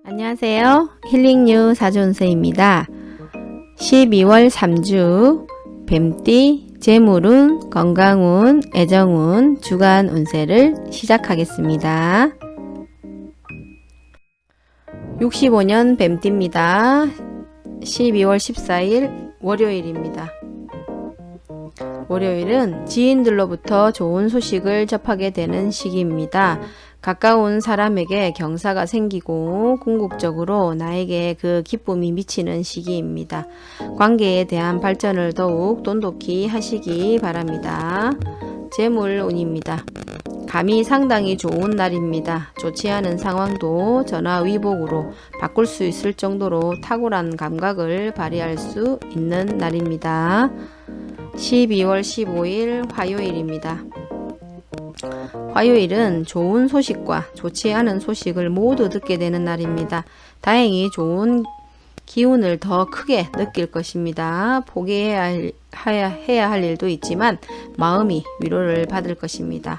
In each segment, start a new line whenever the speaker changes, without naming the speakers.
안녕하세요. 힐링유 사전세입니다. 12월 3주 뱀띠 재물운, 건강운, 애정운, 주간 운세를 시작하겠습니다. 65년 뱀띠입니다. 12월 14일 월요일입니다. 월요일은 지인들로부터 좋은 소식을 접하게 되는 시기입니다. 가까운 사람에게 경사가 생기고 궁극적으로 나에게 그 기쁨이 미치는 시기입니다. 관계에 대한 발전을 더욱 돈독히 하시기 바랍니다. 재물운입니다. 감이 상당히 좋은 날입니다. 좋지 않은 상황도 전화위복으로 바꿀 수 있을 정도로 탁월한 감각을 발휘할 수 있는 날입니다. 12월 15일 화요일입니다. 화요일은 좋은 소식과 좋지 않은 소식을 모두 듣게 되는 날입니다. 다행히 좋은 기운을 더 크게 느낄 것입니다. 포기해야 할 일도 있지만 마음이 위로를 받을 것입니다.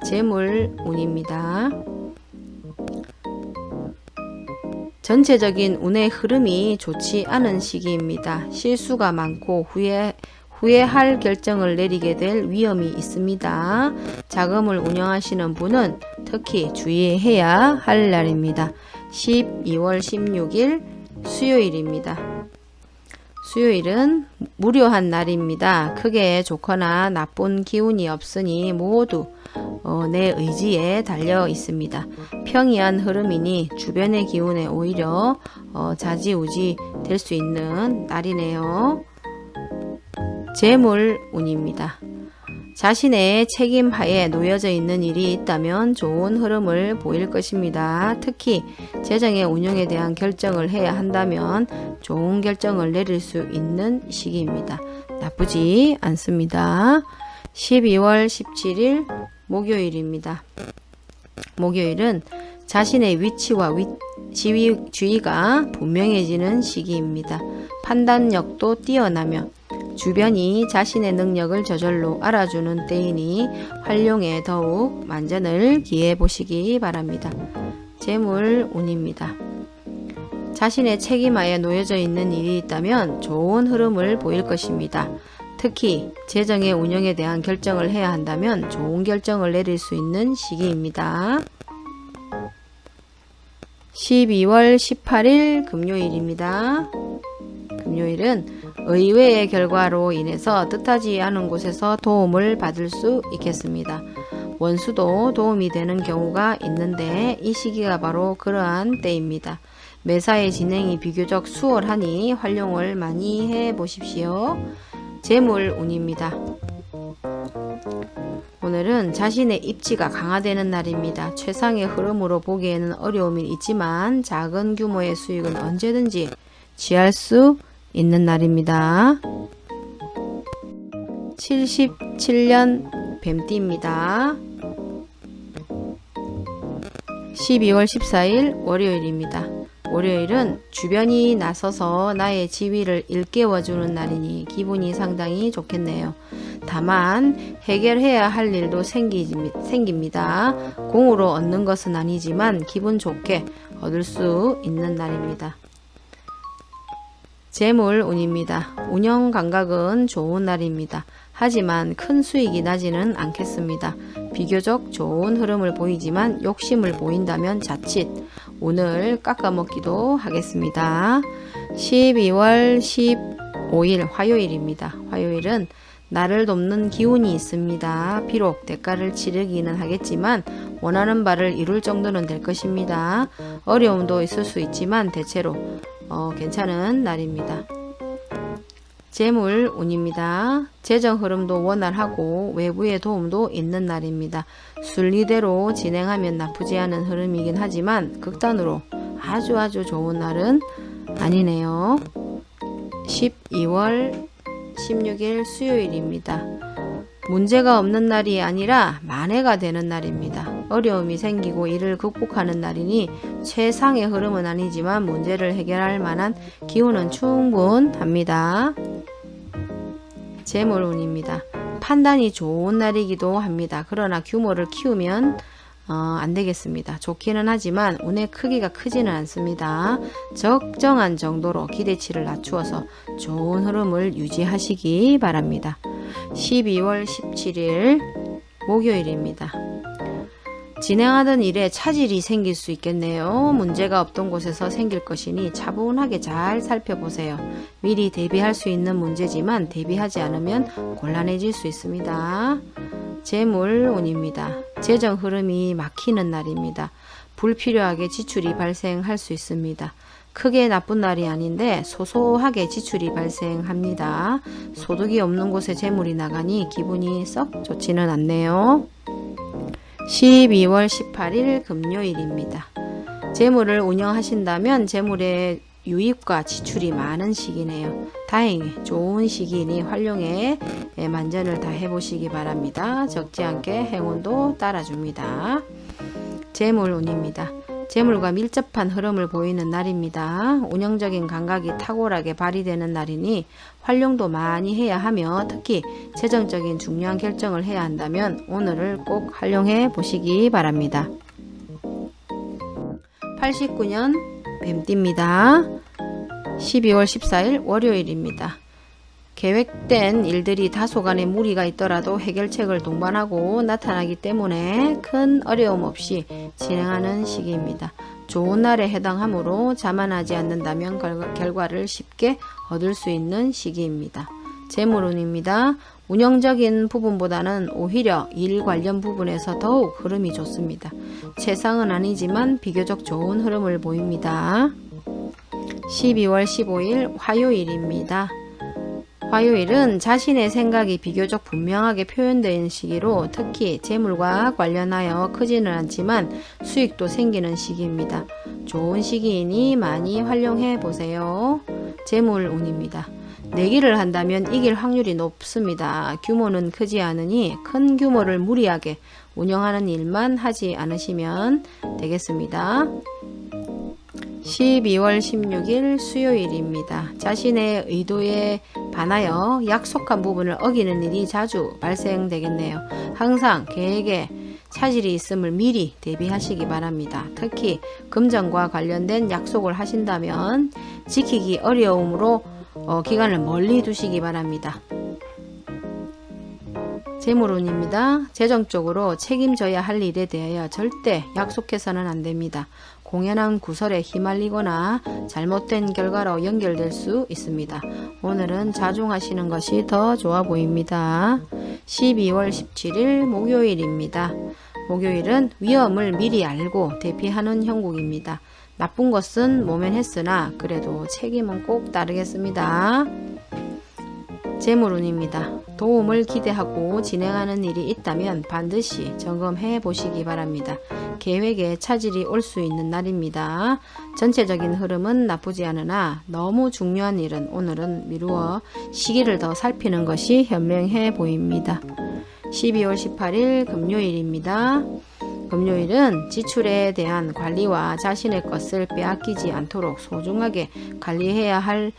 재물운입니다. 전체적인 운의 흐름이 좋지 않은 시기입니다. 실수가 많고 후회할 결정을 내리게 될 위험이 있습니다. 자금을 운영하시는 분은 특히 주의해야 할 날입니다. 12월 16일 수요일입니다. 수요일은 무료한 날입니다. 크게 좋거나 나쁜 기운이 없으니 모두 내 의지에 달려 있습니다. 평이한 흐름이니 주변의 기운에 오히려 좌지우지 될 수 있는 날이네요. 재물운입니다. 자신의 책임하에 놓여져 있는 일이 있다면 좋은 흐름을 보일 것입니다. 특히 재정의 운영에 대한 결정을 해야 한다면 좋은 결정을 내릴 수 있는 시기입니다. 나쁘지 않습니다. 12월 17일 목요일입니다. 목요일은 자신의 위치와 지위가 분명해지는 시기입니다. 판단력도 뛰어나며 주변이 자신의 능력을 저절로 알아주는 때이니 활용에 더욱 만전을 기해 보시기 바랍니다. 재물운입니다. 자신의 책임하에 놓여져 있는 일이 있다면 좋은 흐름을 보일 것입니다. 특히 재정의 운영에 대한 결정을 해야 한다면 좋은 결정을 내릴 수 있는 시기입니다. 12월 18일 금요일입니다. 금요일은 의외의 결과로 인해서 뜻하지 않은 곳에서 도움을 받을 수 있겠습니다. 원수도 도움이 되는 경우가 있는데 이 시기가 바로 그러한 때입니다. 매사의 진행이 비교적 수월하니 활용을 많이 해 보십시오. 재물운입니다. 오늘은 자신의 입지가 강화되는 날입니다. 최상의 흐름으로 보기에는 어려움이 있지만 작은 규모의 수익은 언제든지 취할 수 있는 날입니다. 77년 뱀띠입니다. 12월 14일 월요일입니다. 월요일은 주변이 나서서 나의 지위를 일깨워주는 날이니 기분이 상당히 좋겠네요. 다만 해결해야 할 일도 생깁니다. 공으로 얻는 것은 아니지만 기분 좋게 얻을 수 있는 날입니다. 재물운입니다. 운영 감각은 좋은 날입니다. 하지만 큰 수익이 나지는 않겠습니다. 비교적 좋은 흐름을 보이지만 욕심을 보인다면 자칫 운을 깎아먹기도 하겠습니다. 12월 15일 화요일입니다. 화요일은 나를 돕는 기운이 있습니다. 비록 대가를 치르기는 하겠지만 원하는 바를 이룰 정도는 될 것입니다. 어려움도 있을 수 있지만 대체로 괜찮은 날입니다. 재물운입니다. 재정 흐름도 원활하고 외부의 도움도 있는 날입니다. 순리대로 진행하면 나쁘지 않은 흐름이긴 하지만 극단으로 아주 좋은 날은 아니네요. 12월 16일 수요일입니다. 문제가 없는 날이 아니라 만회가 되는 날입니다. 어려움이 생기고 이를 극복하는 날이니 최상의 흐름은 아니지만 문제를 해결할 만한 기운은 충분합니다. 재물운입니다. 판단이 좋은 날이기도 합니다. 그러나 규모를 키우면 안 되겠습니다. 좋기는 하지만 운의 크기가 크지는 않습니다. 적정한 정도로 기대치를 낮추어서 좋은 흐름을 유지하시기 바랍니다. 12월 17일 목요일입니다. 진행하던 일에 차질이 생길 수 있겠네요. 문제가 없던 곳에서 생길 것이니 차분하게 잘 살펴보세요. 미리 대비할 수 있는 문제지만 대비하지 않으면 곤란해질 수 있습니다. 재물 운입니다. 재정 흐름이 막히는 날입니다. 불필요하게 지출이 발생할 수 있습니다. 크게 나쁜 날이 아닌데 소소하게 지출이 발생합니다. 소득이 없는 곳에 재물이 나가니 기분이 썩 좋지는 않네요. 12월 18일 금요일입니다. 재물을 운영하신다면 재물의 유입과 지출이 많은 시기네요. 다행히 좋은 시기니 활용해 만전을 다 해보시기 바랍니다. 적지 않게 행운도 따라줍니다. 재물운입니다. 재물과 밀접한 흐름을 보이는 날입니다. 운영적인 감각이 탁월하게 발휘되는 날이니 활용도 많이 해야 하며 특히 재정적인 중요한 결정을 해야 한다면 오늘을 꼭 활용해 보시기 바랍니다. 89년 뱀띠입니다. 12월 14일 월요일입니다. 계획된 일들이 다소간의 무리가 있더라도 해결책을 동반하고 나타나기 때문에 큰 어려움 없이 진행하는 시기입니다. 좋은 날에 해당하므로 자만하지 않는다면 결과를 쉽게 얻을 수 있는 시기입니다. 재물운입니다. 운영적인 부분보다는 오히려 일 관련 부분에서 더욱 흐름이 좋습니다. 최상은 아니지만 비교적 좋은 흐름을 보입니다. 12월 15일 화요일입니다. 화요일은 자신의 생각이 비교적 분명하게 표현되는 시기로 특히 재물과 관련하여 크지는 않지만 수익도 생기는 시기입니다. 좋은 시기이니 많이 활용해 보세요. 재물운입니다. 내기를 한다면 이길 확률이 높습니다. 규모는 크지 않으니 큰 규모를 무리하게 운영하는 일만 하지 않으시면 되겠습니다. 12월 16일 수요일입니다. 자신의 의도에 반하여 약속한 부분을 어기는 일이 자주 발생되겠네요. 항상 계획에 차질이 있음을 미리 대비하시기 바랍니다. 특히 금전과 관련된 약속을 하신다면 지키기 어려움으로 기간을 멀리 두시기 바랍니다. 재물운입니다. 재정적으로 책임져야 할 일에 대하여 절대 약속해서는 안 됩니다. 공연한 구설에 휘말리거나 잘못된 결과로 연결될 수 있습니다. 오늘은 자중하시는 것이 더 좋아 보입니다. 12월 17일 목요일입니다. 목요일은 위험을 미리 알고 대피하는 형국입니다. 나쁜 것은 모면했으나 그래도 책임은 꼭 따르겠습니다. 재물운입니다. 도움을 기대하고 진행하는 일이 있다면 반드시 점검해 보시기 바랍니다. 계획에 차질이 올 수 있는 날입니다. 전체적인 흐름은 나쁘지 않으나 너무 중요한 일은 오늘은 미루어 시기를 더 살피는 것이 현명해 보입니다. 12월 18일 금요일입니다. 금요일은 지출에 대한 관리와 자신의 것을 빼앗기지 않도록 소중하게 관리해야 할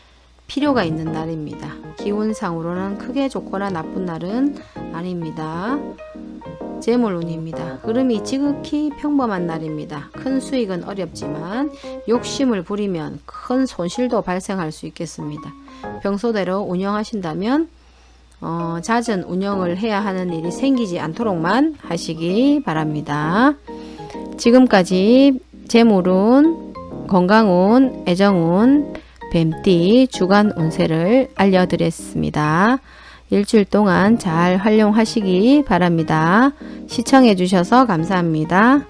필요가 있는 날입니다. 기운상으로는 크게 좋거나 나쁜 날은 아닙니다. 재물운입니다. 흐름이 지극히 평범한 날입니다. 큰 수익은 어렵지만 욕심을 부리면 큰 손실도 발생할 수 있겠습니다. 평소대로 운영하신다면 잦은 운영을 해야 하는 일이 생기지 않도록만 하시기 바랍니다. 지금까지 재물운, 건강운, 애정운, 뱀띠 주간 운세를 알려드렸습니다. 일주일 동안 잘 활용하시기 바랍니다. 시청해 주셔서 감사합니다.